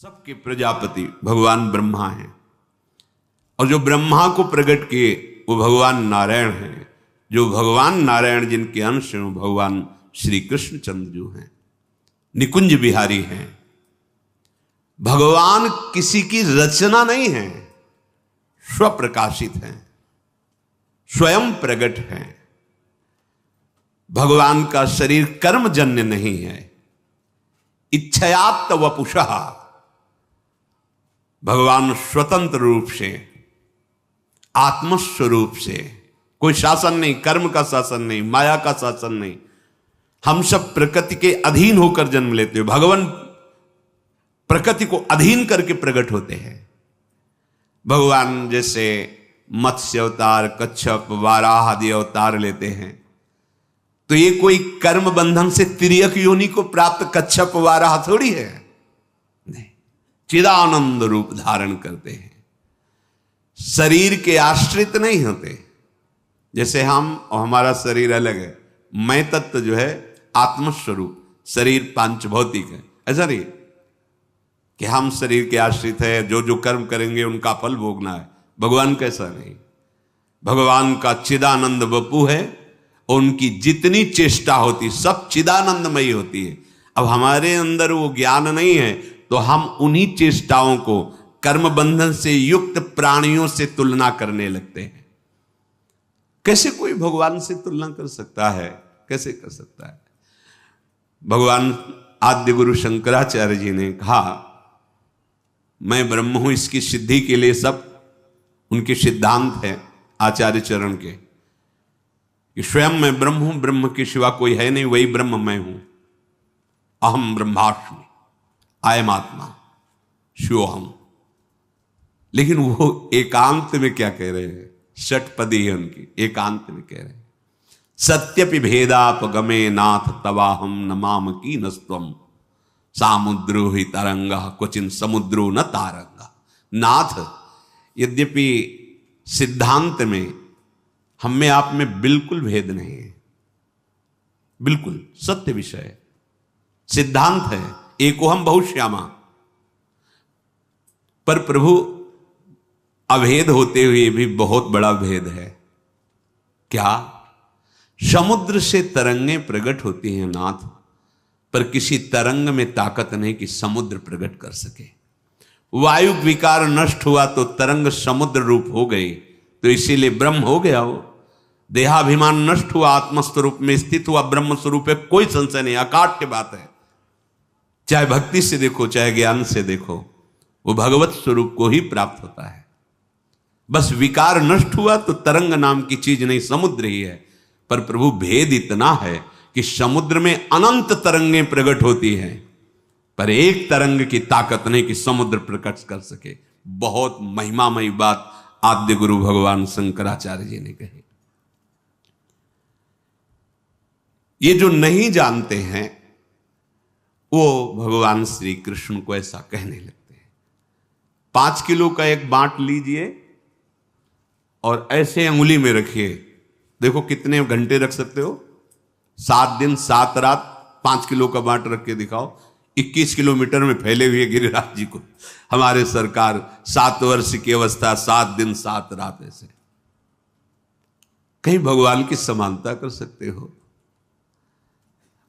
सबके प्रजापति भगवान ब्रह्मा हैं और जो ब्रह्मा को प्रकट किए वो भगवान नारायण हैं। जो भगवान नारायण जिनके अंश हैं वो भगवान श्री कृष्ण चंद्र जो हैं, निकुंज बिहारी हैं। भगवान किसी की रचना नहीं है, स्वप्रकाशित हैं, स्वयं प्रकट हैं। भगवान का शरीर कर्मजन्य नहीं है, इच्छयात वपुषः। भगवान स्वतंत्र रूप से आत्मस्वरूप से, कोई शासन नहीं, कर्म का शासन नहीं, माया का शासन नहीं। हम सब प्रकृति के अधीन होकर जन्म लेते हैं। भगवान प्रकृति को अधीन करके प्रकट होते हैं। भगवान जैसे मत्स्य अवतार, कच्छप, वाराह आदि अवतार लेते हैं तो ये कोई कर्म बंधन से तिर्यक योनि को प्राप्त कच्छप वाराह थोड़ी है, नहीं, चिदानंद रूप धारण करते हैं, शरीर के आश्रित नहीं होते। जैसे हम और हमारा शरीर अलग है। मैं तत्व जो है आत्मस्वरूप, शरीर पांच भौतिक है। ऐसा नहीं कि हम शरीर के आश्रित है, जो जो कर्म करेंगे उनका फल भोगना है। भगवान कैसा नहीं, भगवान का चिदानंद वपु है और उनकी जितनी चेष्टा होती सब चिदानंदमयी होती है। अब हमारे अंदर वो ज्ञान नहीं है तो हम उन्हीं चेष्टाओं को कर्म बंधन से युक्त प्राणियों से तुलना करने लगते हैं। कैसे कोई भगवान से तुलना कर सकता है? कैसे कर सकता है? भगवान आद्य गुरु शंकराचार्य जी ने कहा मैं ब्रह्म हूं, इसकी सिद्धि के लिए सब उनके सिद्धांत है आचार्य चरण के कि स्वयं मैं ब्रह्म हूं, ब्रह्म के सिवा कोई है नहीं, वही ब्रह्म मैं हूं। अहम ब्रह्मास्मि, अयम आत्मा शिवोहम। लेकिन वो एकांत में क्या कह रहे हैं? षटपदी है उनकी, एकांत में कह रहे हैं सत्यपि भेदापगमे नाथ तवाहम नमाम की नस्त्वम सामुद्रो ही तरंगा क्वचिन समुद्रो न तारंगा। नाथ, यद्यपि सिद्धांत में हम में आप में बिल्कुल भेद नहीं है, बिल्कुल सत्य विषय है, सिद्धांत है, एकोहम बहुश्यामा। पर प्रभु अभेद होते हुए भी बहुत बड़ा भेद है। क्या? समुद्र से तरंगें प्रकट होती हैं नाथ, पर किसी तरंग में ताकत नहीं कि समुद्र प्रकट कर सके। वायु विकार नष्ट हुआ तो तरंग समुद्र रूप हो गई, तो इसीलिए ब्रह्म हो गया वो। देहाभिमान नष्ट हुआ, आत्मस्वरूप में स्थित हुआ, ब्रह्म स्वरूप है, कोई संशय नहीं, अकाट्य बात है। चाहे भक्ति से देखो चाहे ज्ञान से देखो, वो भगवत स्वरूप को ही प्राप्त होता है। बस विकार नष्ट हुआ तो तरंग नाम की चीज नहीं, समुद्र ही है। पर प्रभु भेद इतना है कि समुद्र में अनंत तरंगें प्रकट होती हैं, पर एक तरंग की ताकत नहीं कि समुद्र प्रकट कर सके। बहुत महिमामयी बात आद्य गुरु भगवान शंकराचार्य जी ने कही। ये जो नहीं जानते हैं वो भगवान श्री कृष्ण को ऐसा कहने लगते हैं। 5 किलो का एक बांट लीजिए और ऐसे अंगुली में रखिए, देखो कितने घंटे रख सकते हो? 7 दिन 7 रात 5 किलो का बांट रख के दिखाओ। 21 किलोमीटर में फैले हुए गिरिराज जी को हमारे सरकार 7 वर्ष की अवस्था 7 दिन 7 रात ऐसे कहीं भगवान की समानता कर सकते हो?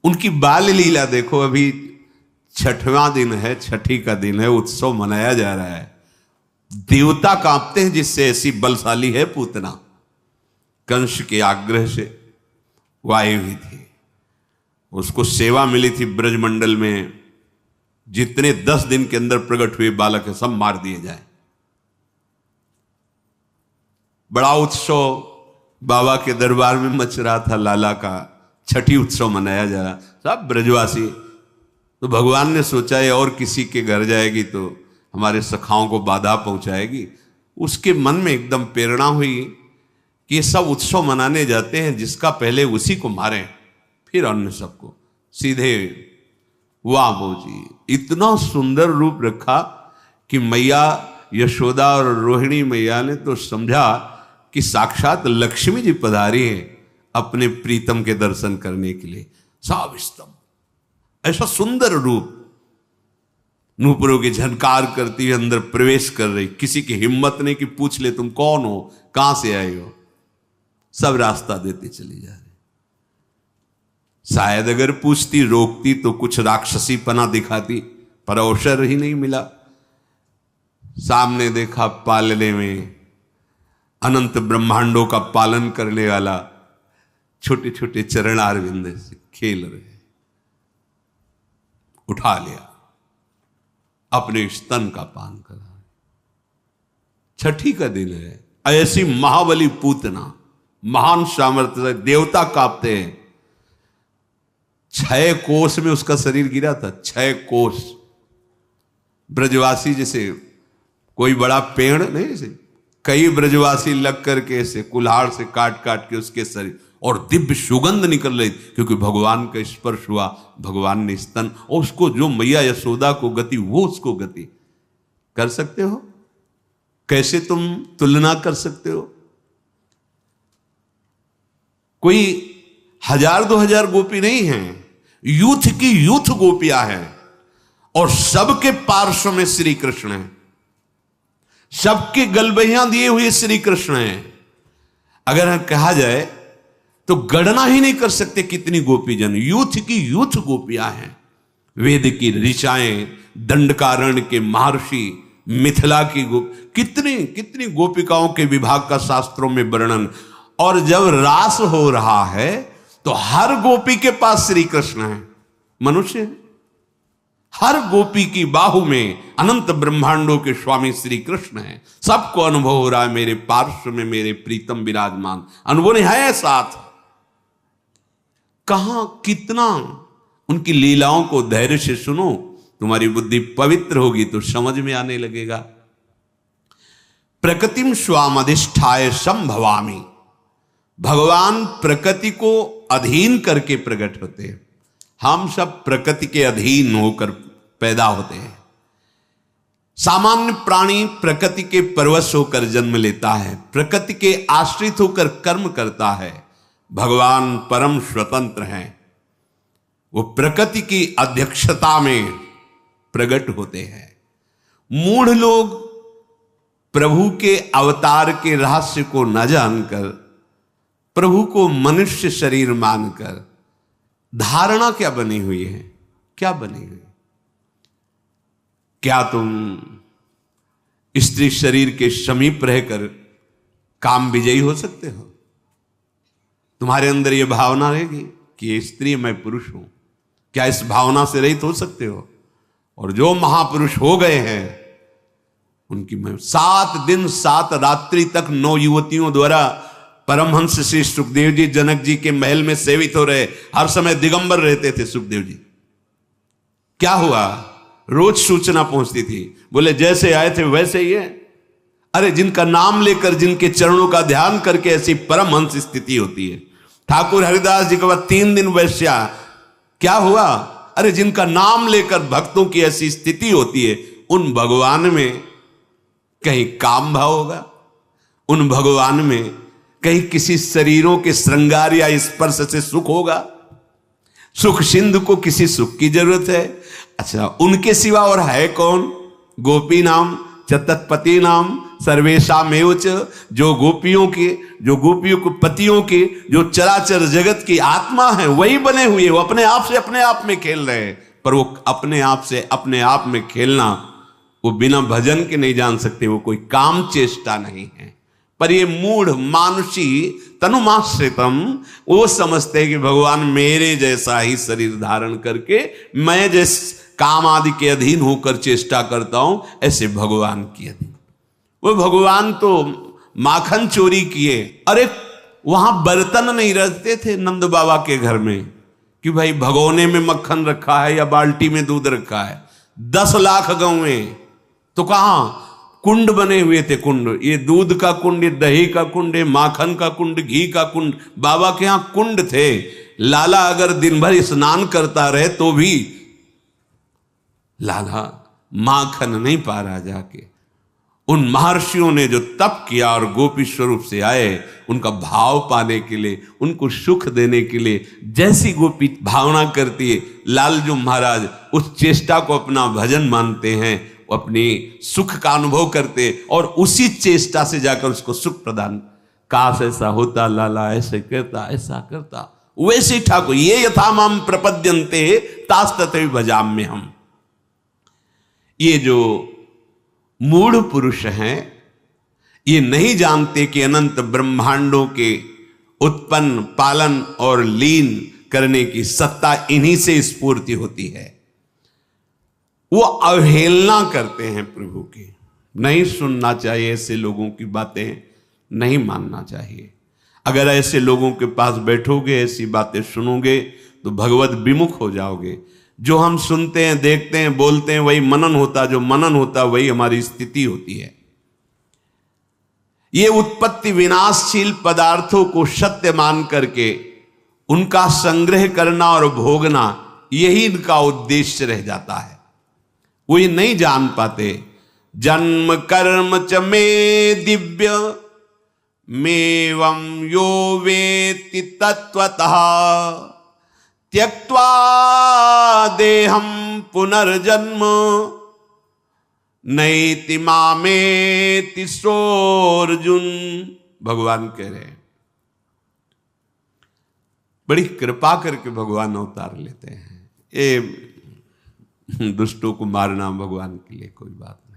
उनकी बाल लीला देखो। अभी 6वां दिन है, छठी का दिन है, उत्सव मनाया जा रहा है। देवता कांपते हैं जिससे ऐसी बलशाली है पूतना। कंस के आग्रह से वायु भी थी, उसको सेवा मिली थी ब्रजमंडल में, जितने 10 दिन के अंदर प्रकट हुए बालक है सब मार दिए जाए। बड़ा उत्सव बाबा के दरबार में मच रहा था, लाला का छठी उत्सव मनाया जा रहा, सब ब्रजवासी। तो भगवान ने सोचा है और किसी के घर जाएगी तो हमारे सखाओं को बाधा पहुंचाएगी। उसके मन में एकदम प्रेरणा हुई कि ये सब उत्सव मनाने जाते हैं, जिसका पहले उसी को मारें फिर अन्य सबको। सीधे वाह जी, इतना सुंदर रूप रखा कि मैया यशोदा और रोहिणी मैया ने तो समझा कि साक्षात लक्ष्मी जी पधारी हैं अपने प्रीतम के दर्शन करने के लिए। साविस्तम, ऐसा सुंदर रूप। नूपुरों की झनकार करती हुई अंदर प्रवेश कर रही, किसी की हिम्मत नहीं कि पूछ ले तुम कौन हो, कहां से आए हो। सब रास्ता देते चली जा रही। शायद अगर पूछती, रोकती तो कुछ राक्षसी पना दिखाती, पर अवसर ही नहीं मिला। सामने देखा पालने में अनंत ब्रह्मांडों का पालन करने वाला छोटे छोटे चरणारविंद से खेल रहे, उठा लिया, अपने स्तन का पान करा। छठी का दिन है, ऐसी महाबली पूतना, महान सामर्थ्य से देवता कांपते हैं। 6 कोस में उसका शरीर गिरा था, 6 कोस। ब्रजवासी जैसे कोई बड़ा पेड़ नहीं, ऐसे कई ब्रजवासी लग करके ऐसे कुल्हाड़ से काट काट के उसके शरीर, और दिव्य सुगंध निकल रही, क्योंकि भगवान का स्पर्श हुआ, भगवान ने स्तन, और उसको जो मैया यशोदा को गति, वो उसको गति। कर सकते हो? कैसे तुम तुलना कर सकते हो? कोई 1000-2000 गोपी नहीं है, यूथ की यूथ गोपियां हैं, और सबके पार्श्व में श्री कृष्ण है, सबके गलबहियां दिए हुए श्री कृष्ण है। अगर कहा जाए तो गणना ही नहीं कर सकते कितनी गोपीजन, यूथ की यूथ गोपियां हैं। वेद की ऋचाएं, दंडकारण्य के महर्षि, मिथिला की कितनी कितनी गोपिकाओं के विभाग का शास्त्रों में वर्णन। और जब रास हो रहा है तो हर गोपी के पास श्री कृष्ण है, मनुष्य है। हर गोपी की बाहु में अनंत ब्रह्मांडों के स्वामी श्री कृष्ण है। सबको अनुभव हो रहा है, मेरे पार्श्व में मेरे प्रीतम विराजमान। अनुभव नहीं है साथ, कहां कितना उनकी लीलाओं को धैर्य से सुनो, तुम्हारी बुद्धि पवित्र होगी तो समझ में आने लगेगा। प्रकृतिम स्वामधिष्ठाय संभवामि, भगवान प्रकृति को अधीन करके प्रकट होते हैं। हम सब प्रकृति के अधीन होकर पैदा होते हैं। सामान्य प्राणी प्रकृति के परवश होकर जन्म लेता है, प्रकृति के आश्रित होकर कर्म करता है। भगवान परम स्वतंत्र हैं, वो प्रकृति की अध्यक्षता में प्रकट होते हैं। मूढ़ लोग प्रभु के अवतार के रहस्य को न जानकर, प्रभु को मनुष्य शरीर मानकर धारणा क्या बनी हुई है, क्या बनी हुई? क्या तुम स्त्री शरीर के समीप रहकर काम विजयी हो सकते हो? तुम्हारे अंदर यह भावना रहेगी कि ये स्त्री मैं पुरुष हूं, क्या इस भावना से रहित हो सकते हो? और जो महापुरुष हो गए हैं उनकी मैं 7 दिन 7 रात्रि तक 9 युवतियों द्वारा परमहंस श्री सुखदेव जी जनक जी के महल में सेवित हो रहे, हर समय दिगंबर रहते थे सुखदेव जी। क्या हुआ? रोज सूचना पहुंचती थी, बोले जैसे आए थे वैसे ही है। अरे जिनका नाम लेकर, जिनके चरणों का ध्यान करके ऐसी परमहंस स्थिति होती है। ठाकुर हरिदास जी के बाद 3 दिन वैश्या, क्या हुआ? अरे जिनका नाम लेकर भक्तों की ऐसी स्थिति होती है, उन भगवान में कहीं काम भाव होगा? उन भगवान में कहीं किसी शरीरों के श्रृंगार या स्पर्श से सुख होगा? सुख सिंधु को किसी सुख की जरूरत है? अच्छा, उनके सिवा और है कौन? गोपी नाम च तत्पति नाम सर्वेशामेव च, जो गोपियों को पतियों के, जो चराचर जगत की आत्मा है, वही बने हुए, वो अपने आप में खेल रहे हैं। पर वो अपने आप से अपने आप में खेलना, वो बिना भजन के नहीं जान सकते, वो कोई काम चेष्टा नहीं है। पर ये मूढ़ मानुषी तनुमाश्रितम, वो समझते हैं कि भगवान मेरे जैसा ही शरीर धारण करके, मैं जिस काम आदि के अधीन होकर चेष्टा करता हूं, ऐसे भगवान के अधीन। वो भगवान तो माखन चोरी किए। अरे वहां बर्तन नहीं रखते थे नंद बाबा के घर में कि भाई भगोने में मक्खन रखा है या बाल्टी में दूध रखा है। 10 लाख गौएं, तो कहां कुंड बने हुए थे। कुंड, ये दूध का कुंड, ये दही का कुंड, ये माखन का कुंड, घी का कुंड, बाबा के यहां कुंड थे। लाला अगर दिन भर स्नान करता रहे तो भी लाला माखन नहीं पा रहा जाके। उन महर्षियों ने जो तप किया और गोपी स्वरूप से आए, उनका भाव पाने के लिए, उनको सुख देने के लिए, जैसी गोपी भावना करती है, लालजू महाराज उस चेष्टा को अपना भजन मानते हैं, अपनी सुख का अनुभव करते और उसी चेष्टा से जाकर उसको सुख प्रदान। काश ऐसा होता, लाला ऐसे करता, ऐसा करता, वैसे ठाकुर ये यथा माम प्रपद्यन्ते तास तथैव भजाम्य हम। ये जो मूढ़ पुरुष हैं, ये नहीं जानते कि अनंत ब्रह्मांडों के उत्पन्न, पालन और लीन करने की सत्ता इन्हीं से स्फूर्ति होती है। वो अवहेलना करते हैं प्रभु की। नहीं सुनना चाहिए ऐसे लोगों की बातें, नहीं मानना चाहिए। अगर ऐसे लोगों के पास बैठोगे, ऐसी बातें सुनोगे तो भगवत विमुख हो जाओगे। जो हम सुनते हैं, देखते हैं, बोलते हैं, वही मनन होता, जो मनन होता वही हमारी स्थिति होती है। ये उत्पत्ति विनाशशील पदार्थों को सत्य मान करके उनका संग्रह करना और भोगना, यही इनका उद्देश्य रह जाता है। वो ये नहीं जान पाते। जन्म कर्म च मे दिव्य मेवं यो वेत्ति तत्वतः त्यक्त्वा देहं पुनर्जन्म नैति मामेति सोऽर्जुन। भगवान कह रहे हैं, बड़ी कृपा करके भगवान अवतार लेते हैं। ये दुष्टों को मारना भगवान के लिए कोई बात नहीं।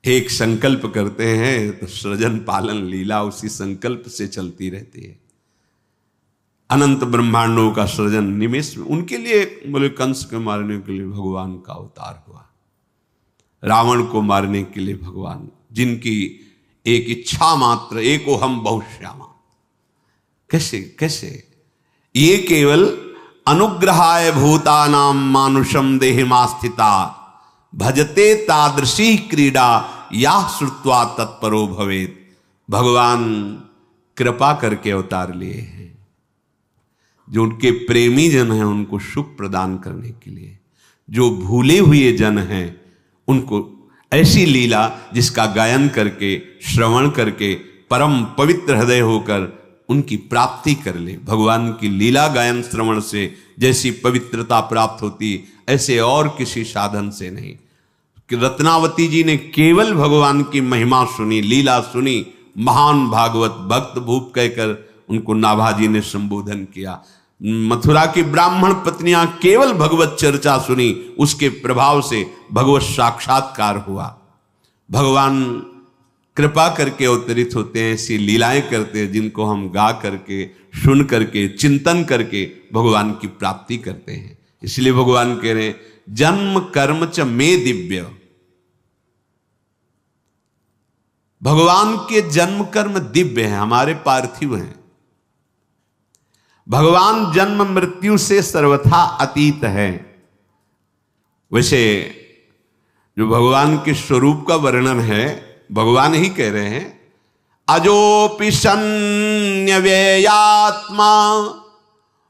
एक संकल्प करते हैं तो सृजन पालन लीला उसी संकल्प से चलती रहती है। अनंत ब्रह्मांडों का सृजन निमेष में, उनके लिए बोले कंस को मारने के लिए भगवान का अवतार हुआ, रावण को मारने के लिए भगवान, जिनकी एक इच्छा मात्र, एको हम बहुश्यामा। कैसे कैसे ये केवल अनुग्रहाय भूतानां मानुषम देहिमास्थिता भजते तादृशी क्रीडा या श्रुत्वा तत्परो भवेत। भगवान कृपा करके अवतार लिए हैं, जो उनके प्रेमी जन हैं उनको सुख प्रदान करने के लिए, जो भूले हुए जन हैं उनको ऐसी लीला जिसका गायन करके, श्रवण करके परम पवित्र हृदय होकर उनकी प्राप्ति कर ले। भगवान की लीला गायन श्रवण से जैसी पवित्रता प्राप्त होती, ऐसे और किसी साधन से नहीं। कि रत्नावती जी ने केवल भगवान की महिमा सुनी, लीला सुनी, महान भागवत भक्त भूप कहकर उनको नाभाजी ने संबोधन किया। मथुरा की ब्राह्मण पत्नियां केवल भगवत चर्चा सुनी, उसके प्रभाव से भगवत साक्षात्कार हुआ। भगवान कृपा करके अवतरित होते हैं, ऐसी लीलाएं करते हैं जिनको हम गा करके, सुन करके, चिंतन करके भगवान की प्राप्ति करते हैं। इसलिए भगवान कह रहे हैं, जन्म कर्म च मे दिव्य। भगवान के जन्म कर्म दिव्य हैं, हमारे पार्थिव हैं। भगवान जन्म मृत्यु से सर्वथा अतीत है। वैसे जो भगवान के स्वरूप का वर्णन है, भगवान ही कह रहे हैं, अजोपि सन्न्यव्ययात्मा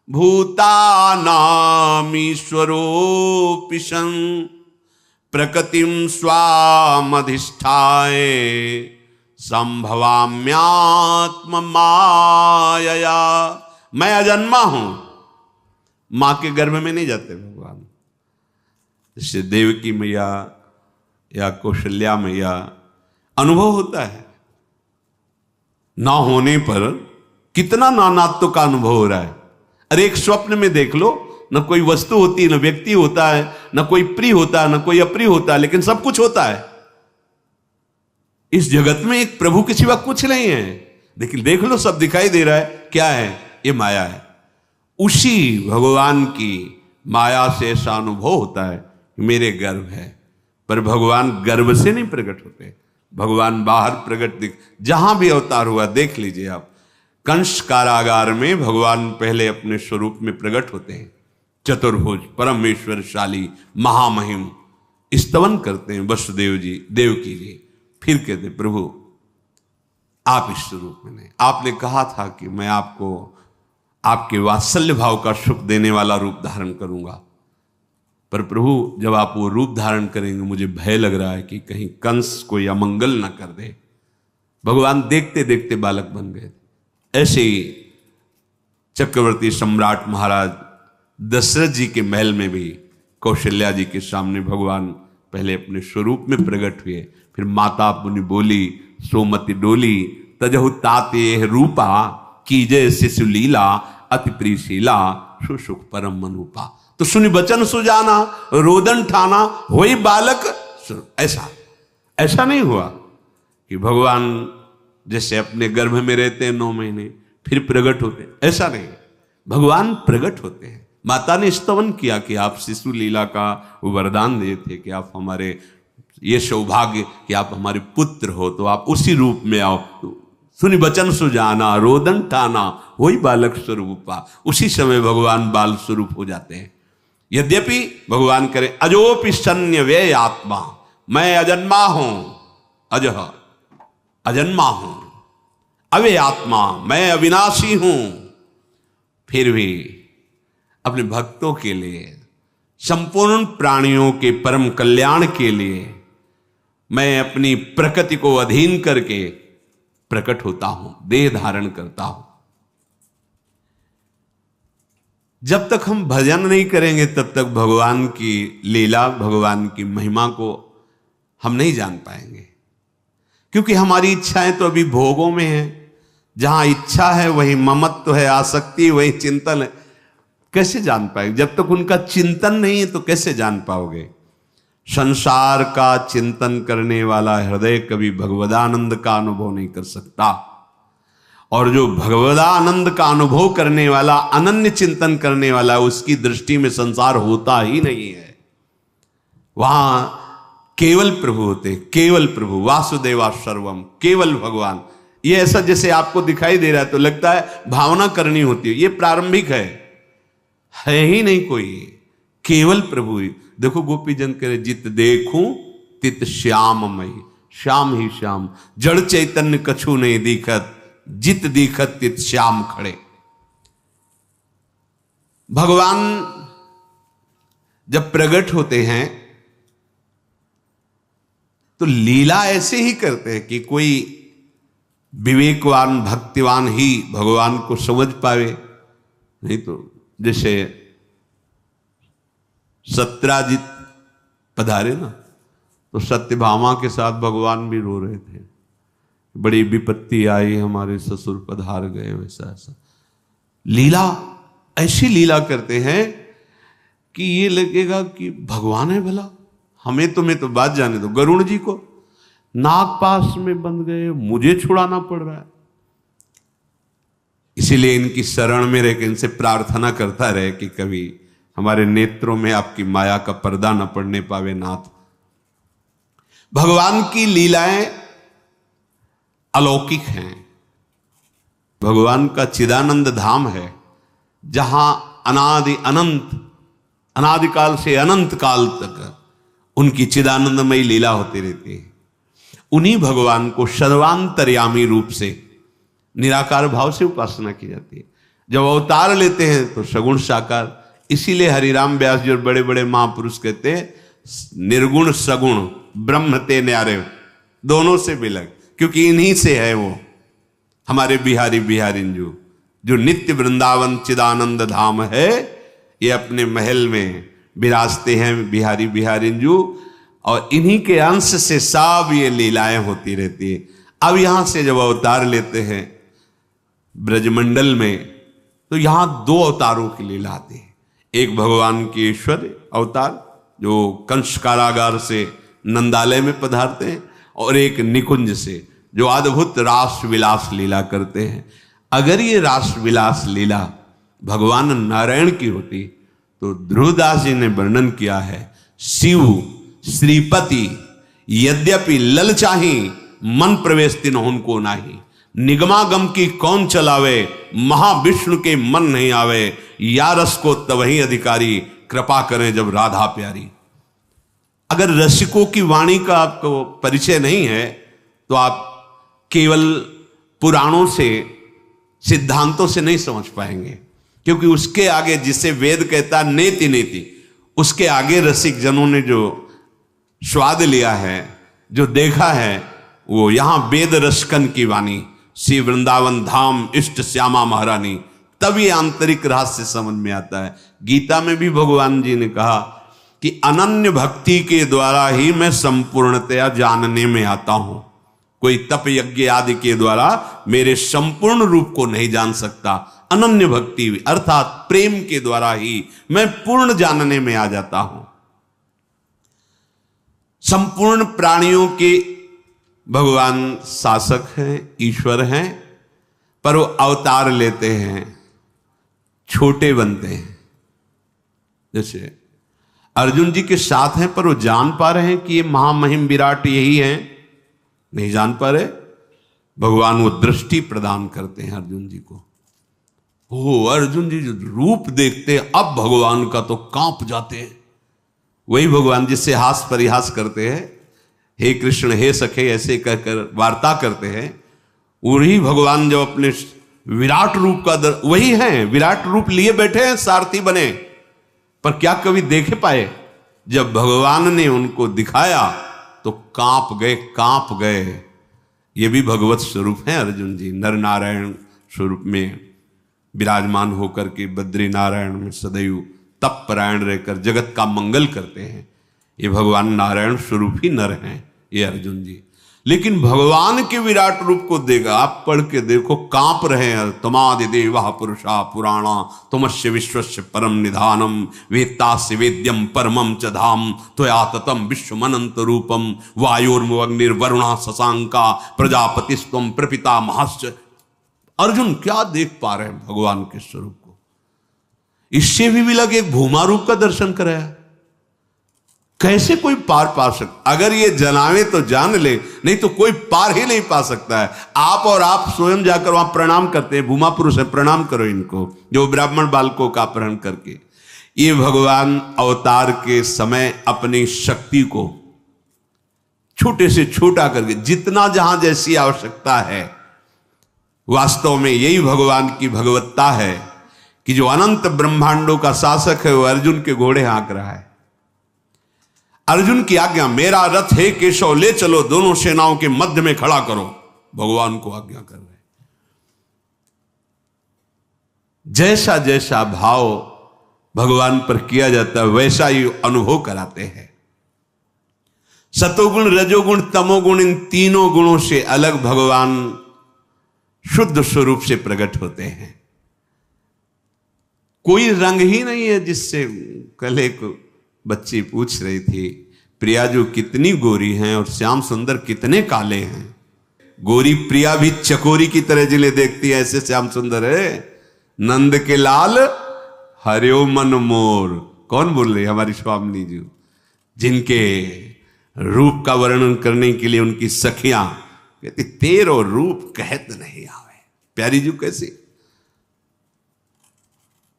भूतानामीश्वरोऽपि सन् प्रकृतिं स्वामधिष्ठाय संभवाम्यात्म मायया। मैं अजन्मा हूं, मां के गर्भ में नहीं जाते भगवान। जैसे देवकी मैया या कौशल्या मैया अनुभव होता है, ना होने पर कितना नानात्व का अनुभव हो रहा है। अरे एक स्वप्न में देख लो, न कोई वस्तु होती है, न व्यक्ति होता है, न कोई प्रिय होता है, न कोई अप्रिय होता है, लेकिन सब कुछ होता है। इस जगत में एक प्रभु के सिवा कुछ नहीं है। लेकिन देख लो, सब दिखाई दे रहा है, क्या है? ये माया है। उसी भगवान की माया से ऐसा अनुभव होता है कि मेरे गर्भ है, पर भगवान गर्भ से नहीं प्रकट होते। भगवान बाहर प्रकट जहां भी अवतार हुआ देख लीजिए आप। कंस कारागार में भगवान पहले अपने स्वरूप में प्रकट होते हैं, चतुर्भुज परमेश्वरशाली महामहिम, स्तवन करते हैं वसुदेव जी, देवकी जी। फिर कहते प्रभु आप इस स्वरूप में नहीं, आपने कहा था कि मैं आपको आपके वात्सल्य भाव का सुख देने वाला रूप धारण करूंगा। पर प्रभु जब आप वो रूप धारण करेंगे मुझे भय लग रहा है कि कहीं कंस कोई अमंगल ना कर दे। भगवान देखते देखते बालक बन गए। ऐसे ही चक्रवर्ती सम्राट महाराज दशरथ जी के महल में भी कौशल्या जी के सामने भगवान पहले अपने स्वरूप में प्रकट हुए, फिर माता मुनि बोली सोमति डोली तजहु ताते रूपा कीजय शिशु लीला अति प्रीशीला सुसुख परम मनूपा। तो सुनि बचन सुजाना रोदन ठाना होई बालक। ऐसा नहीं हुआ कि भगवान जैसे अपने गर्भ में रहते हैं 9 महीने फिर प्रकट होते हैं, ऐसा नहीं। भगवान प्रकट होते हैं। माता ने स्तवन किया कि आप शिशु लीला का वरदान दिए थे कि आप हमारे ये सौभाग्य कि आप हमारे पुत्र हो, तो आप उसी रूप में आओ। सुनि बचन सुजाना रोदन ठाना वही बालक स्वरूपा। उसी समय भगवान बाल स्वरूप हो जाते हैं। यद्यपि भगवान करे अजोपि सन्य व्यय आत्मा, मैं अजन्मा हूं, अजह अजन्मा हूं, अव्यय आत्मा, मैं अविनाशी हूं, फिर भी अपने भक्तों के लिए, संपूर्ण प्राणियों के परम कल्याण के लिए मैं अपनी प्रकृति को अधीन करके प्रकट होता हूं, देह धारण करता हूं। जब तक हम भजन नहीं करेंगे तब तक भगवान की लीला, भगवान की महिमा को हम नहीं जान पाएंगे, क्योंकि हमारी इच्छाएं तो अभी भोगों में है। जहां इच्छा है वही ममत्व है, आसक्ति वही चिंतन है। कैसे जान पाएंगे? जब तक उनका चिंतन नहीं है तो कैसे जान पाओगे? संसार का चिंतन करने वाला हृदय कभी भगवदानंद का अनुभव नहीं कर सकता, और जो भगवदानंद का अनुभव करने वाला, अनन्य चिंतन करने वाला, उसकी दृष्टि में संसार होता ही नहीं है। वहां केवल प्रभु होते, केवल प्रभु, वासुदेवा सर्वम, केवल भगवान। ये ऐसा जैसे आपको दिखाई दे रहा है तो लगता है भावना करनी होती है, ये प्रारंभिक है ही नहीं कोई, केवल प्रभु ही। देखो गोपीजन कह रहे जित देखूं तित श्याममयी, श्याम ही श्याम, जड़ चैतन्य कछु नहीं दिखत, जित दिखत तित श्याम खड़े। भगवान जब प्रकट होते हैं तो लीला ऐसे ही करते हैं कि कोई विवेकवान भक्तिवान ही भगवान को समझ पावे, नहीं तो जैसे सत्राजित पधारे ना, तो सत्यभामा के साथ भगवान भी रो रहे थे, बड़ी विपत्ति आई, हमारे ससुर पधार गए, वैसा ऐसा। लीला ऐसी लीला करते हैं कि ये लगेगा कि भगवान है भला। हमें तो बात जाने दो, गरुड़ जी को नागपाश में बंध गए, मुझे छुड़ाना पड़ रहा है। इसीलिए इनकी शरण में रह के इनसे प्रार्थना करता रहे कि कभी हमारे नेत्रों में आपकी माया का पर्दा न पड़ने पावे नाथ। भगवान की लीलाएं अलौकिक हैं। भगवान का चिदानंद धाम है, जहां अनादि अनंत, अनादिकाल से अनंत काल तक उनकी चिदानंदमयी लीला होती रहती है। उन्हीं भगवान को सर्वांतर्यामी रूप से निराकार भाव से उपासना की जाती है। जब अवतार लेते हैं तो सगुण साकार। इसीलिए हरिराम व्यास जी और बड़े बड़े महापुरुष कहते हैं निर्गुण सगुण ब्रह्म ते न्यारे, दोनों से बिलग, क्योंकि इन्हीं से है वो हमारे बिहारी बिहारिंजू, जो नित्य वृंदावन चिदानंद धाम है। ये अपने महल में विराजते हैं बिहारी बिहारिंजू, और इन्हीं के अंश से सब ये लीलाएं होती रहती है। अब यहां से जब अवतार लेते हैं ब्रजमंडल में, तो यहां 2 अवतारों की लीला आती है। एक भगवान के ईश्वर अवतार जो कंस कारागार से नंदालय में पधारते हैं, और एक निकुंज से जो अद्भुत रास विलास लीला करते हैं। अगर ये रास विलास लीला भगवान नारायण की होती तो ध्रुवदास जी ने वर्णन किया है, शिव श्रीपति यद्यपि ललचाही मन प्रवेश तिन उनको नाही, निगमागम की कौन चलावे महाविष्णु के मन नहीं आवे, या रस को तवही अधिकारी कृपा करें जब राधा प्यारी। अगर रसिकों की वाणी का आपको परिचय नहीं है तो आप केवल पुराणों से, सिद्धांतों से नहीं समझ पाएंगे, क्योंकि उसके आगे जिसे वेद कहता नेति नेति, उसके आगे रसिक जनों ने जो स्वाद लिया है, जो देखा है, वो यहां वेद रसकन की वाणी, श्री वृंदावन धाम इष्ट श्यामा महारानी, तब ये आंतरिक रहस्य समझ में आता है। गीता में भी भगवान जी ने कहा कि अनन्य भक्ति के द्वारा ही मैं संपूर्णतया जानने में आता हूं। कोई तप यज्ञ आदि के द्वारा मेरे संपूर्ण रूप को नहीं जान सकता। अनन्य भक्ति अर्थात प्रेम के द्वारा ही मैं पूर्ण जानने में आ जाता हूं। संपूर्ण प्राणियों के भगवान शासक हैं, ईश्वर हैं, पर वो अवतार लेते हैं, छोटे बनते हैं। जैसे अर्जुन जी के साथ हैं, पर वो जान पा रहे हैं कि ये महामहिम विराट यही हैं? नहीं जान पा रहे। भगवान वो दृष्टि प्रदान करते हैं अर्जुन जी को। ओ अर्जुन जी जो रूप देखते हैं अब भगवान का तो कांप जाते हैं। वही भगवान जिससे हास परिहास करते हैं, हे कृष्ण हे सखे ऐसे कहकर वार्ता करते हैं, वही भगवान जब अपने विराट रूप का वही हैं, विराट रूप लिए बैठे हैं, सारथी बने, पर क्या कभी देखे पाए? जब भगवान ने उनको दिखाया तो कांप गए। ये भी भगवत स्वरूप है अर्जुन जी। नर नारायण स्वरूप में विराजमान होकर के बद्री नारायण में सदैव तप परायण रहकर जगत का मंगल करते हैं। ये भगवान नारायण स्वरूप ही नर हैं ये अर्जुन जी। लेकिन भगवान के विराट रूप को देखा, आप पढ़ के देखो, कांप रहे हैं। तमादि देवा पुरुषा पुराणा तुमस्य विश्वस्य परम निधानम वेत्तास्य वेद्यम परमम च धाम त्वया ततम विश्वमनंत रूपम वायुर्मुवग्निर्वरुणा शशांका प्रजापतिस्त्वं प्रपिता महश्च। अर्जुन क्या देख पा रहे हैं भगवान के स्वरूप को। इससे भी लगे एक भूमा रूप का दर्शन कराया। कैसे कोई पार पा सकता? अगर ये जनावे तो जान ले, नहीं तो कोई पार ही नहीं पा सकता है। आप और आप स्वयं जाकर वहां प्रणाम करते हैं, भूमा पुरुष है, प्रणाम करो इनको, जो ब्राह्मण बालकों का अपहरण करके। ये भगवान अवतार के समय अपनी शक्ति को छोटे से छोटा करके, जितना जहां जैसी आवश्यकता है, वास्तव में यही भगवान की भगवत्ता है कि जो अनंत ब्रह्मांडों का शासक है वो अर्जुन के घोड़े हाँक रहा है। अर्जुन की आज्ञा, मेरा रथ है केशव ले चलो, दोनों सेनाओं के मध्य में खड़ा करो, भगवान को आज्ञा कर रहे। जैसा जैसा भाव भगवान पर किया जाता है वैसा ही अनुभव कराते हैं। सतोगुण रजोगुण तमोगुण, इन तीनों गुणों से अलग भगवान शुद्ध स्वरूप से प्रकट होते हैं। कोई रंग ही नहीं है जिससे, कल एक बच्ची पूछ रही थी, प्रिया जो कितनी गोरी हैं और श्याम सुंदर कितने काले हैं। गोरी प्रिया भी चकोरी की तरह जिन्हें देखती है ऐसे श्याम सुंदर है। नंद के लाल हरियो मन मोर, कौन बोल रही है? हमारी स्वामिनी जी, जिनके रूप का वर्णन करने के लिए उनकी सखियां कहती तेरो रूप कहत नहीं आवे। प्यारी जी कैसी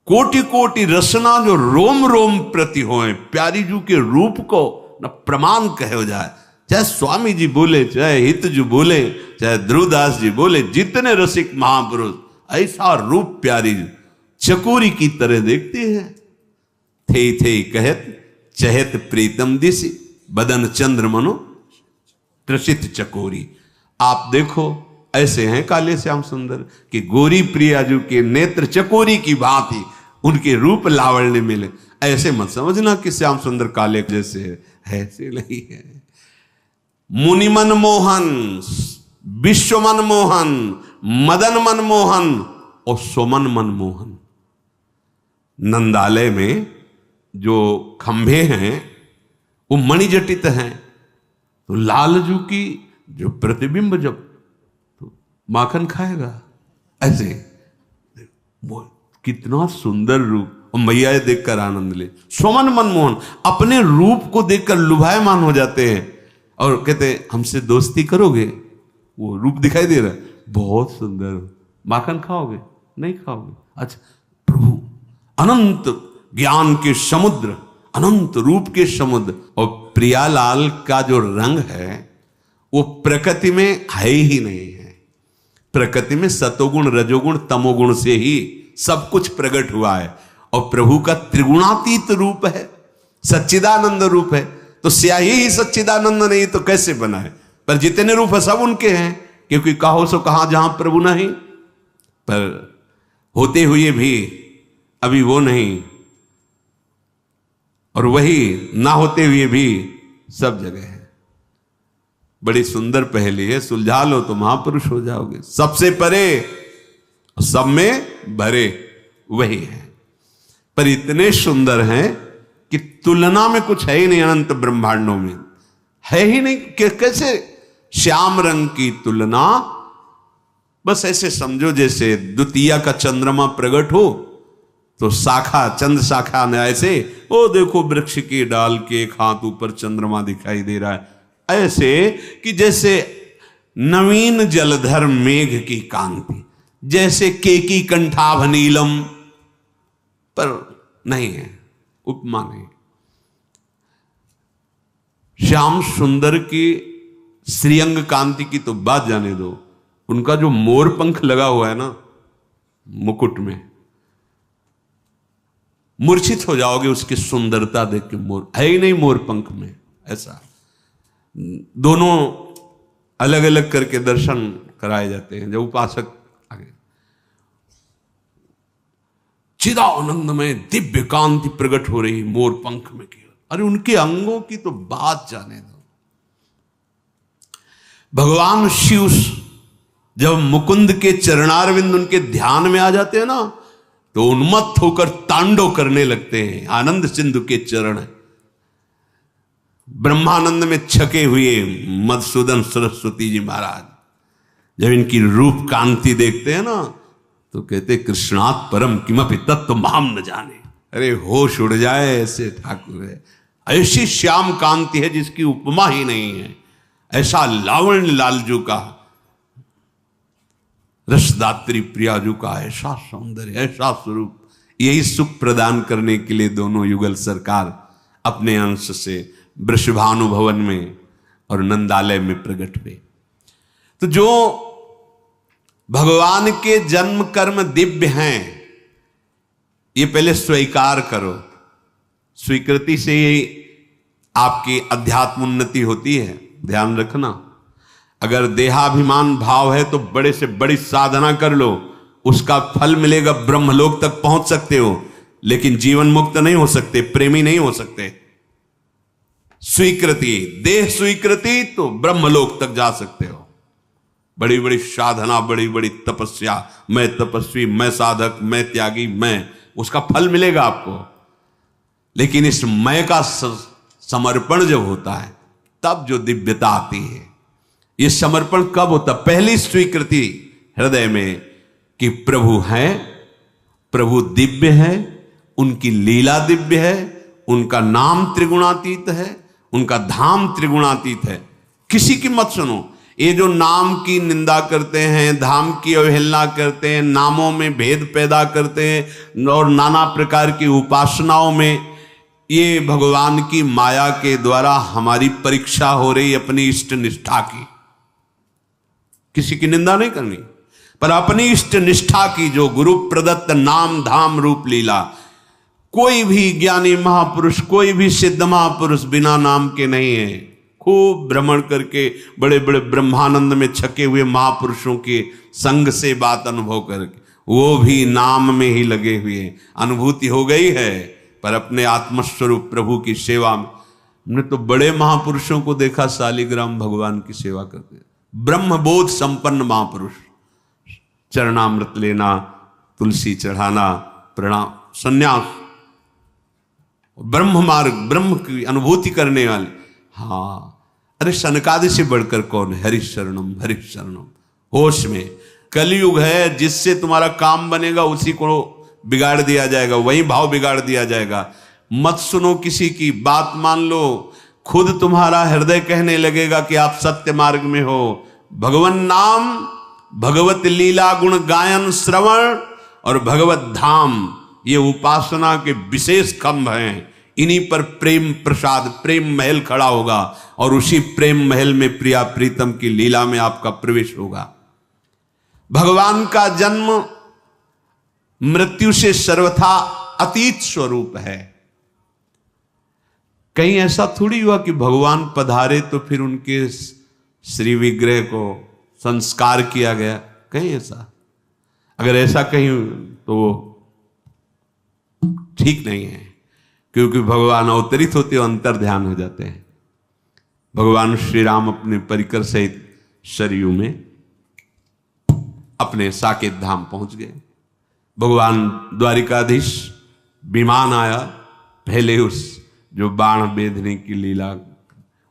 कोटि कोटि रसना जो रोम रोम प्रति होए, प्यारी जू के रूप को न प्रमाण कहे जाए। चाहे स्वामी जी बोले, चाहे हित जी बोले, चाहे ध्रुवदास जी बोले, जितने रसिक महापुरुष, ऐसा रूप प्यारी जी चकोरी की तरह देखते हैं। थे कहत चहत प्रीतम दिशि बदन चंद्र मनो त्रसित चकोरी। आप देखो ऐसे हैं काले श्याम सुंदर कि गोरी प्रियाजू के नेत्र चकोरी की भांति उनके रूप लावण्य मिले। ऐसे मत समझना कि श्याम सुंदर काले जैसे है, ऐसे नहीं है। मुनि मन मोहन, विश्व मन मोहन, मदन मन मोहन और सुमन मन मोहन। नंदालय में जो खंभे हैं वो मणिजटित हैं, तो लालजू की जो प्रतिबिंब जब तो माखन खाएगा, ऐसे कितना सुंदर रूप। और मैया देखकर आनंद ले। स्वमन मनमोहन, अपने रूप को देखकर लुभायमान हो जाते हैं और कहते हैं हमसे दोस्ती करोगे? वो रूप दिखाई दे रहा है, बहुत सुंदर, माखन खाओगे? नहीं खाओगे। अच्छा, प्रभु अनंत ज्ञान के समुद्र, अनंत रूप के समुद्र। और प्रियालाल का जो रंग है वो प्रकृति में है ही नहीं है। प्रकृति में सतोगुण रजोगुण तमोगुण से ही सब कुछ प्रकट हुआ है। और प्रभु का त्रिगुणातीत रूप है। सच्चिदानंद रूप है, तो स्याही ही सच्चिदानंद नहीं तो कैसे बना है? पर जितने रूप है सब उनके हैं, क्योंकि कहो सो कहा जहां प्रभु नहीं, पर होते हुए भी अभी वो नहीं, और वही ना होते हुए भी सब जगह है। बड़ी सुंदर पहेली है, सुलझा लो तो महापुरुष हो जाओगे। सबसे परे सब में भरे वही है, पर इतने सुंदर हैं कि तुलना में कुछ है ही नहीं। अनंत ब्रह्मांडों में है ही नहीं कि कैसे श्याम रंग की तुलना। बस ऐसे समझो जैसे द्वितीया का चंद्रमा प्रकट हो तो शाखा चंद्र शाखा में ऐसे, ओ देखो वृक्ष की डाल के एक हाथ ऊपर चंद्रमा दिखाई दे रहा है, ऐसे कि जैसे नवीन जलधर मेघ की कांति, जैसे केकी कंठाभ नीलम, पर नहीं है, उपमा नहीं। श्याम सुंदर की श्रीअंग कांति की तो बात जाने दो, उनका जो मोर पंख लगा हुआ है ना मुकुट में, मूर्छित हो जाओगे उसकी सुंदरता देख के। मोर है ही नहीं मोर पंख में ऐसा। दोनों अलग अलग करके दर्शन कराए जाते हैं जब उपासक आगे। चिदानंद में दिव्य कांति प्रकट हो रही मोर पंख में की, अरे उनके अंगों की तो बात जाने दो। भगवान शिव जब मुकुंद के चरणारविंद उनके ध्यान में आ जाते हैं ना तो उन्मत्त होकर तांडव करने लगते हैं। आनंद सिंधु के चरण ब्रह्मानंद में छके हुए मधुसूदन सरस्वती जी महाराज जब इनकी रूप कांति देखते हैं ना तो कहते कृष्णात् परम किमपि तत्व माम न जाने। अरे होश उड़ जाए, ऐसे ठाकुर है, ऐसी श्याम कांति है जिसकी उपमा ही नहीं है। ऐसा लावण्य लालजू का, रसदात्री प्रियाजू का ऐसा सौंदर्य, ऐसा स्वरूप, यही सुख प्रदान करने के लिए दोनों युगल सरकार अपने अंश से वृषभानु भवन में और नंदालय में प्रकट हुए। तो जो भगवान के जन्म कर्म दिव्य हैं, ये पहले स्वीकार करो। स्वीकृति से ही आपकी अध्यात्म उन्नति होती है, ध्यान रखना। अगर देहाभिमान भाव है तो बड़े से बड़ी साधना कर लो, उसका फल मिलेगा, ब्रह्मलोक तक पहुंच सकते हो, लेकिन जीवन मुक्त नहीं हो सकते, प्रेमी नहीं हो सकते। स्वीकृति, देह स्वीकृति तो ब्रह्मलोक तक जा सकते हो। बड़ी बड़ी साधना, बड़ी बड़ी तपस्या, मैं तपस्वी, मैं साधक, मैं त्यागी, मैं, उसका फल मिलेगा आपको। लेकिन इस मैं का समर्पण जब होता है तब जो दिव्यता आती है। ये समर्पण कब होता? पहली स्वीकृति हृदय में कि प्रभु हैं, प्रभु दिव्य है, उनकी लीला दिव्य है, उनका नाम त्रिगुणातीत है, उनका धाम त्रिगुणातीत है। किसी की मत सुनो। ये जो नाम की निंदा करते हैं, धाम की अवहेलना करते हैं, नामों में भेद पैदा करते हैं और नाना प्रकार की उपासनाओं में, ये भगवान की माया के द्वारा हमारी परीक्षा हो रही अपनी इष्ट निष्ठा की। किसी की निंदा नहीं करनी, पर अपनी इष्ट निष्ठा की, जो गुरु प्रदत्त नाम धाम रूप लीला। कोई भी ज्ञानी महापुरुष, कोई भी सिद्ध महापुरुष बिना नाम के नहीं है। खूब भ्रमण करके बड़े बड़े ब्रह्मानंद में छके हुए महापुरुषों के संग से बात अनुभव करके, वो भी नाम में ही लगे हुए। अनुभूति हो गई है, पर अपने आत्मस्वरूप प्रभु की सेवा में। हमने तो बड़े महापुरुषों को देखा शालिग्राम भगवान की सेवा करते, ब्रह्मबोध संपन्न महापुरुष, चरणामृत लेना, तुलसी चढ़ाना, प्रणाम, संन्यास, ब्रह्म मार्ग, ब्रह्म की अनुभूति करने वाले। हाँ, अरे सनकादि से बढ़कर कौन है? हरिशरणम हरिशरणम। होश में कलयुग है, जिससे तुम्हारा काम बनेगा उसी को बिगाड़ दिया जाएगा, वही भाव बिगाड़ दिया जाएगा। मत सुनो किसी की बात, मान लो खुद तुम्हारा हृदय कहने लगेगा कि आप सत्य मार्ग में हो। भगवन नाम, भगवत लीला गुण गायन श्रवण और भगवत धाम, ये उपासना के विशेष खंभ हैं। इन्हीं पर प्रेम प्रसाद, प्रेम महल खड़ा होगा और उसी प्रेम महल में प्रिया प्रीतम की लीला में आपका प्रवेश होगा। भगवान का जन्म मृत्यु से सर्वथा अतीत स्वरूप है। कहीं ऐसा थोड़ी हुआ कि भगवान पधारे तो फिर उनके श्री विग्रह को संस्कार किया गया, कहीं ऐसा? अगर ऐसा कहीं तो वो ठीक नहीं है, क्योंकि भगवान अवतरित होते हो अंतर ध्यान हो जाते हैं। भगवान श्री राम अपने परिकर सहित सरयू में अपने साकेत धाम पहुंच गए। भगवान द्वारिकाधीश विमान आया, पहले उस जो बाण बेधने की लीला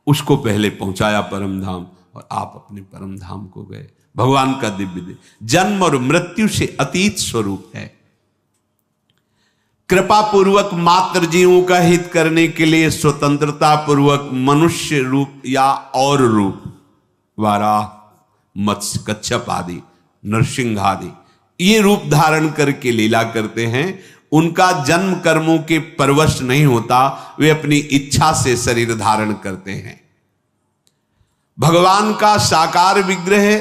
उसको पहले पहुंचाया परम धाम, और आप अपने परम धाम को गए। भगवान का दिव्य जन्म और मृत्यु से अतीत स्वरूप है। कृपा पूर्वक मात्र जीवों का हित करने के लिए स्वतंत्रता पूर्वक मनुष्य रूप या और रूप, वाराह, मत्स्य, कच्छप आदि, नरसिंह आदि, ये रूप धारण करके लीला करते हैं। उनका जन्म कर्मों के परवश नहीं होता, वे अपनी इच्छा से शरीर धारण करते हैं। भगवान का साकार विग्रह है,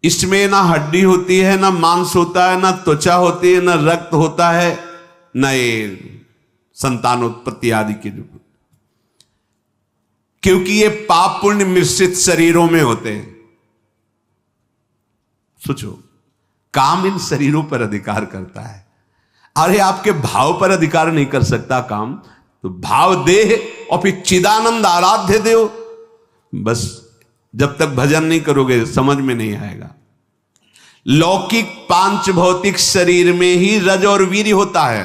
इसमें ना हड्डी होती है, ना मांस होता है, ना त्वचा होती है, ना रक्त होता है, न ये संतानोत्पत्ति आदि के रूप, क्योंकि ये पाप पुण्य मिश्रित शरीरों में होते हैं। सोचो, काम इन शरीरों पर अधिकार करता है। अरे आपके भाव पर अधिकार नहीं कर सकता काम, तो भाव देह और फिर चिदानंद आराध्य देव। बस जब तक भजन नहीं करोगे समझ में नहीं आएगा। लौकिक पांच भौतिक शरीर में ही रज और वीर्य होता है,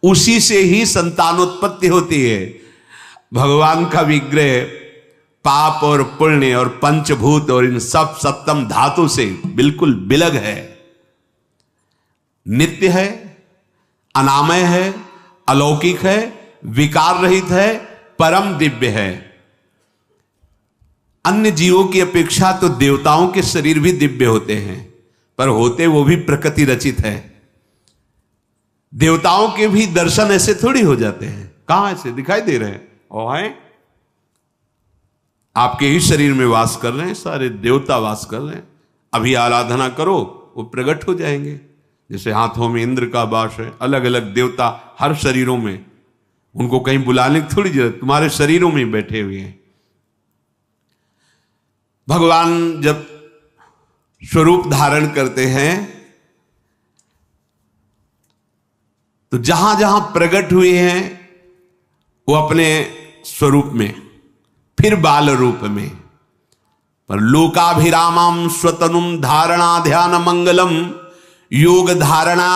उसी से ही संतानोत्पत्ति होती है। भगवान का विग्रह पाप और पुण्य और पंचभूत और इन सब सप्तम धातु से बिल्कुल बिलग है, नित्य है, अनामय है, अलौकिक है, विकार रहित है, परम दिव्य है। अन्य जीवों की अपेक्षा तो देवताओं के शरीर भी दिव्य होते हैं, पर होते वो भी प्रकृति रचित है। देवताओं के भी दर्शन ऐसे थोड़ी हो जाते हैं, कहां ऐसे दिखाई दे रहे हैं? और हैं आपके ही शरीर में वास कर रहे हैं, सारे देवता वास कर रहे हैं। अभी आराधना करो, वो प्रकट हो जाएंगे। जैसे हाथों में इंद्र का वास है, अलग अलग देवता हर शरीरों में, उनको कहीं बुलाने की थोड़ी जरूरत, तुम्हारे शरीरों में बैठे हुए हैं। भगवान जब स्वरूप धारण करते हैं तो जहां जहां प्रकट हुए हैं वो अपने स्वरूप में, फिर बाल रूप में, पर लोकाभिरामम स्वतनुम धारणा ध्यान मंगलम योग धारणा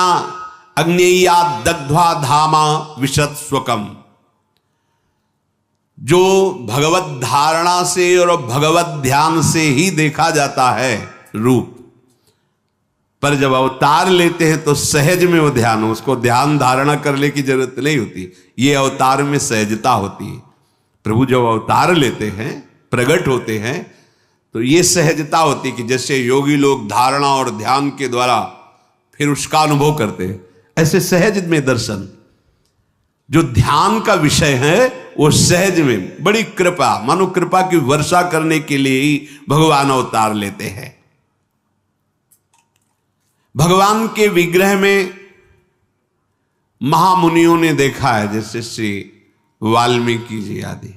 अग्नेया दग्ध्वा धामा विशद स्वकम। जो भगवत धारणा से और भगवत ध्यान से ही देखा जाता है रूप, पर जब अवतार लेते हैं तो सहज में वो ध्यान हो, उसको ध्यान धारणा करने की जरूरत नहीं होती। ये अवतार में सहजता होती है। प्रभु जब अवतार लेते हैं, प्रकट होते हैं, तो ये सहजता होती कि जैसे योगी लोग धारणा और ध्यान के द्वारा फिर उसका अनुभव करते हैं, ऐसे सहज में दर्शन। जो ध्यान का विषय है वो सहज में, बड़ी कृपा, मानो कृपा की वर्षा करने के लिए ही भगवान अवतार लेते हैं। भगवान के विग्रह में महामुनियों ने देखा है, जैसे श्री वाल्मीकि जी आदि,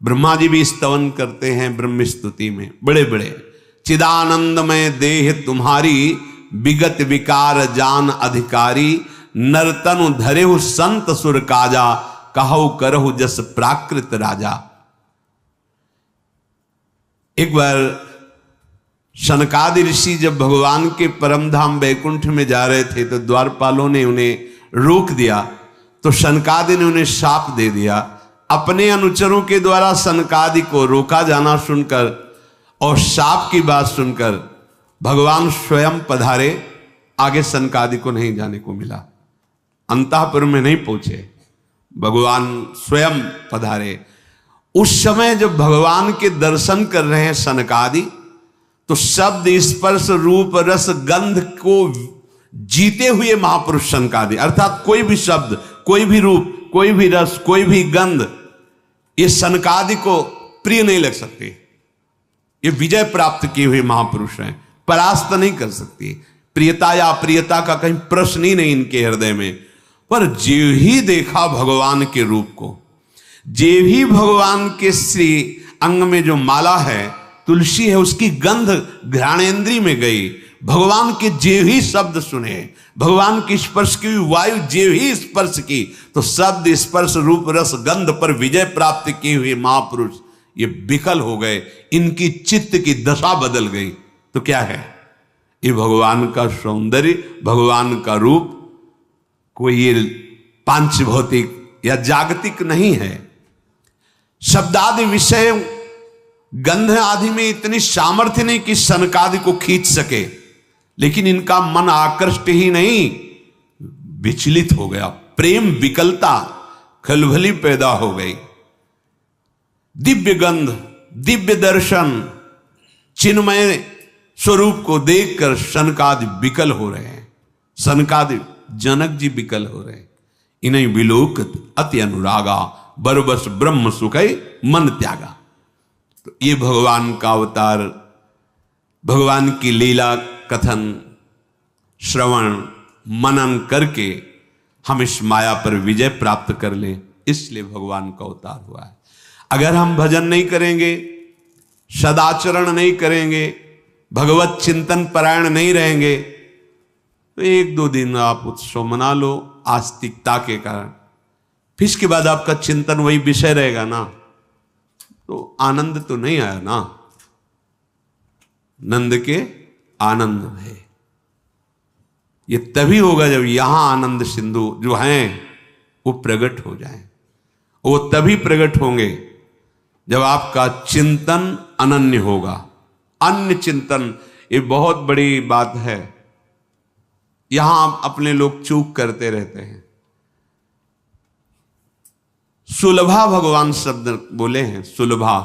ब्रह्मा जी भी स्तवन करते हैं ब्रह्म स्तुति में, बड़े बड़े, चिदानंदमय देह तुम्हारी विगत विकार जान अधिकारी, नरतनु धरेहु संत सुर काजा, कहु करहु जस प्राकृत राजा। एक बार शनकादि ऋषि जब भगवान के परम धाम वैकुंठ में जा रहे थे तो द्वारपालों ने उन्हें रोक दिया, तो शनकादि ने उन्हें शाप दे दिया। अपने अनुचरों के द्वारा शनकादि को रोका जाना सुनकर और शाप की बात सुनकर भगवान स्वयं पधारे। आगे शनकादि को नहीं जाने को मिला, अंतःपुर में नहीं पहुंचे, भगवान स्वयं पधारे। उस समय जब भगवान के दर्शन कर रहे हैं शनकादि, तो शब्द स्पर्श रूप रस गंध को जीते हुए महापुरुष शनकादि, अर्थात कोई भी शब्द, कोई भी रूप, कोई भी रस, कोई भी गंध, ये शनकादि को प्रिय नहीं लग सकती। ये विजय प्राप्त किए हुए महापुरुष हैं, परास्त नहीं कर सकती। प्रियता या अप्रियता का कहीं प्रश्न ही नहीं इनके हृदय में। पर जे ही देखा भगवान के रूप को, जे ही भगवान के श्री अंग में जो माला है, तुलसी है, उसकी गंध घ्राणेन्द्रिय में गई, भगवान के जे ही शब्द सुने, भगवान की स्पर्श की वायु जे ही स्पर्श की, तो शब्द स्पर्श रूप रस गंध पर विजय प्राप्त किए हुए महापुरुष ये विकल हो गए, इनकी चित्त की दशा बदल गई। तो क्या है ये? भगवान का सौंदर्य, भगवान का रूप कोई ये पांच भौतिक या जागतिक नहीं है। शब्दादि विषय गंध आदि में इतनी सामर्थ्य नहीं कि सनकादि को खींच सके, लेकिन इनका मन आकृष्ट ही नहीं, विचलित हो गया, प्रेम विकलता खलबली पैदा हो गई। दिव्य गंध, दिव्य दर्शन, चिन्मय स्वरूप को देखकर सनकादि विकल हो रहे हैं, सनकादि जनक जी विकल हो रहे हैं। इन्हें विलोकत अति अनुरागा, बरबस ब्रह्म सुखै मन त्यागा। तो ये भगवान का अवतार, भगवान की लीला कथन श्रवण मनन करके हम इस माया पर विजय प्राप्त कर लें, इसलिए भगवान का अवतार हुआ है। अगर हम भजन नहीं करेंगे, सदाचरण नहीं करेंगे, भगवत चिंतन परायण नहीं रहेंगे, तो एक दो दिन आप उत्सव मना लो आस्तिकता के कारण, फिर इसके बाद आपका चिंतन वही विषय रहेगा ना, तो आनंद तो नहीं आया ना। नंद के आनंद है, ये तभी होगा जब यहां आनंद सिंधु जो हैं वो प्रकट हो जाएं। वो तभी प्रकट होंगे जब आपका चिंतन अनन्य होगा। अन्य चिंतन, ये बहुत बड़ी बात है, यहां अपने लोग चूक करते रहते हैं। सुलभा भगवान शब्द बोले हैं, सुलभा,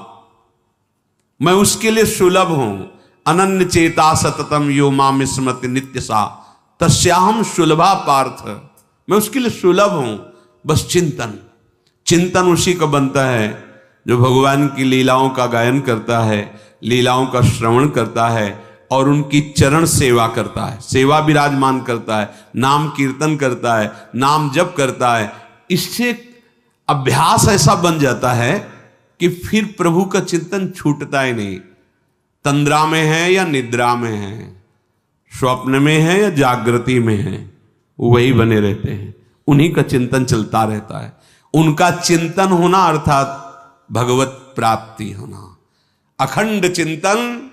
मैं उसके लिए सुलभ हूं। अनन्य चेता सततम यो माम स्मृति नित्य सा तस्याहम सुलभा पार्थ, मैं उसके लिए सुलभ हूं। बस चिंतन, चिंतन उसी का बनता है जो भगवान की लीलाओं का गायन करता है, लीलाओं का श्रवण करता है और उनकी चरण सेवा करता है, सेवा विराजमान करता है, नाम कीर्तन करता है, नाम जप करता है। इससे अभ्यास ऐसा बन जाता है कि फिर प्रभु का चिंतन छूटता ही नहीं। तंद्रा में है या निद्रा में है, स्वप्न में है या जागृति में है, वही बने रहते हैं, उन्हीं का चिंतन चलता रहता है। उनका चिंतन होना अर्थात भगवत प्राप्ति होना, अखंड चिंतन।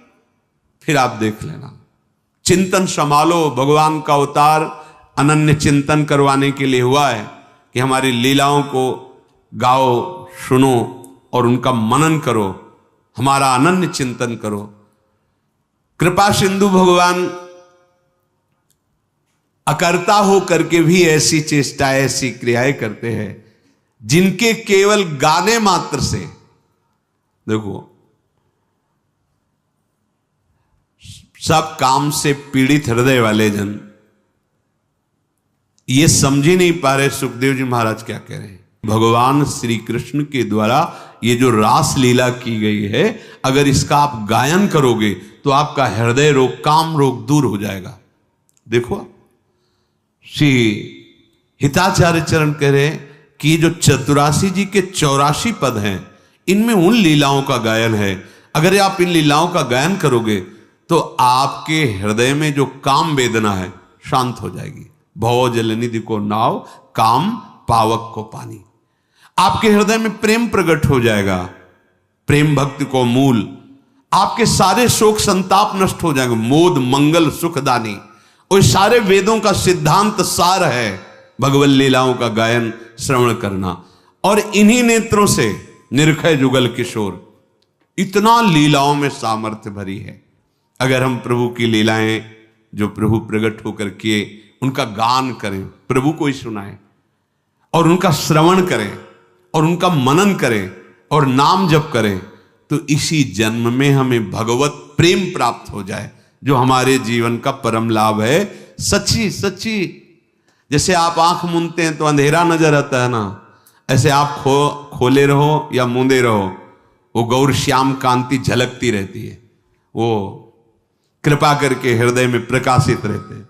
फिर आप देख लेना, चिंतन संभालो। भगवान का अवतार अनन्य चिंतन करवाने के लिए हुआ है कि हमारी लीलाओं को गाओ, सुनो और उनका मनन करो, हमारा अनन्य चिंतन करो। कृपा सिंधु भगवान अकर्ता हो करके भी ऐसी चेष्टाएं, ऐसी क्रियाएं करते हैं जिनके केवल गाने मात्र से, देखो, सब काम से पीड़ित हृदय वाले जन ये समझ ही नहीं पा रहे सुखदेव जी महाराज क्या कह रहे हैं। भगवान श्री कृष्ण के द्वारा ये जो रास लीला की गई है, अगर इसका आप गायन करोगे तो आपका हृदय रोग, काम रोग दूर हो जाएगा। देखो, श्री हिताचार्य चरण कह रहे हैं कि जो चतुरासी जी के 84 पद हैं, इनमें उन लीलाओं का गायन है। अगर आप इन लीलाओं का गायन करोगे तो आपके हृदय में जो काम वेदना है शांत हो जाएगी। भव जलनिधि को नाव, काम पावक को पानी। आपके हृदय में प्रेम प्रकट हो जाएगा, प्रेम भक्ति को मूल। आपके सारे शोक संताप नष्ट हो जाएंगे। मोद मंगल सुखदानी, और सारे वेदों का सिद्धांत सार है भगवत लीलाओं का गायन श्रवण करना। और इन्हीं नेत्रों से निरखय जुगल किशोर, इतना लीलाओं में सामर्थ्य भरी है। अगर हम प्रभु की लीलाएं जो प्रभु प्रकट होकर किए उनका गान करें, प्रभु को ही सुनाएं और उनका श्रवण करें और उनका मनन करें और नाम जप करें, तो इसी जन्म में हमें भगवत प्रेम प्राप्त हो जाए, जो हमारे जीवन का परम लाभ है। सच्ची सच्ची, जैसे आप आंख मूंदते हैं तो अंधेरा नजर आता है ना, ऐसे आप खोले रहो या मूंदे रहो, वो गौर श्याम कांति झलकती रहती है, वो कृपा करके हृदय में प्रकाशित रहते हैं।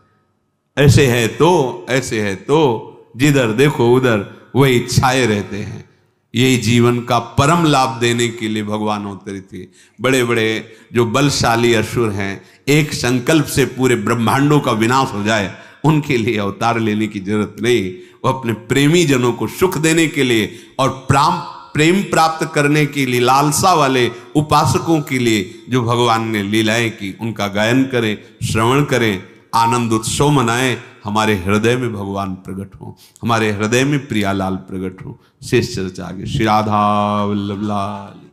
ऐसे है तो जिधर देखो उधर वही छाए रहते हैं। यही जीवन का परम लाभ देने के लिए भगवान अवतरित थे। बड़े बड़े जो बलशाली असुर हैं, एक संकल्प से पूरे ब्रह्मांडों का विनाश हो जाए, उनके लिए अवतार लेने की जरूरत नहीं। वो अपने प्रेमी जनों को सुख देने के लिए और प्रेम प्राप्त करने के लिए लालसा वाले उपासकों के लिए जो भगवान ने लीलाएं की, उनका गायन करें, श्रवण करें, आनंद उत्सव मनाएं। हमारे हृदय में भगवान प्रकट हो, हमारे हृदय में प्रियालाल प्रकट हो। शेष चर्चा आगे। श्री राधा वल्लभ लाल।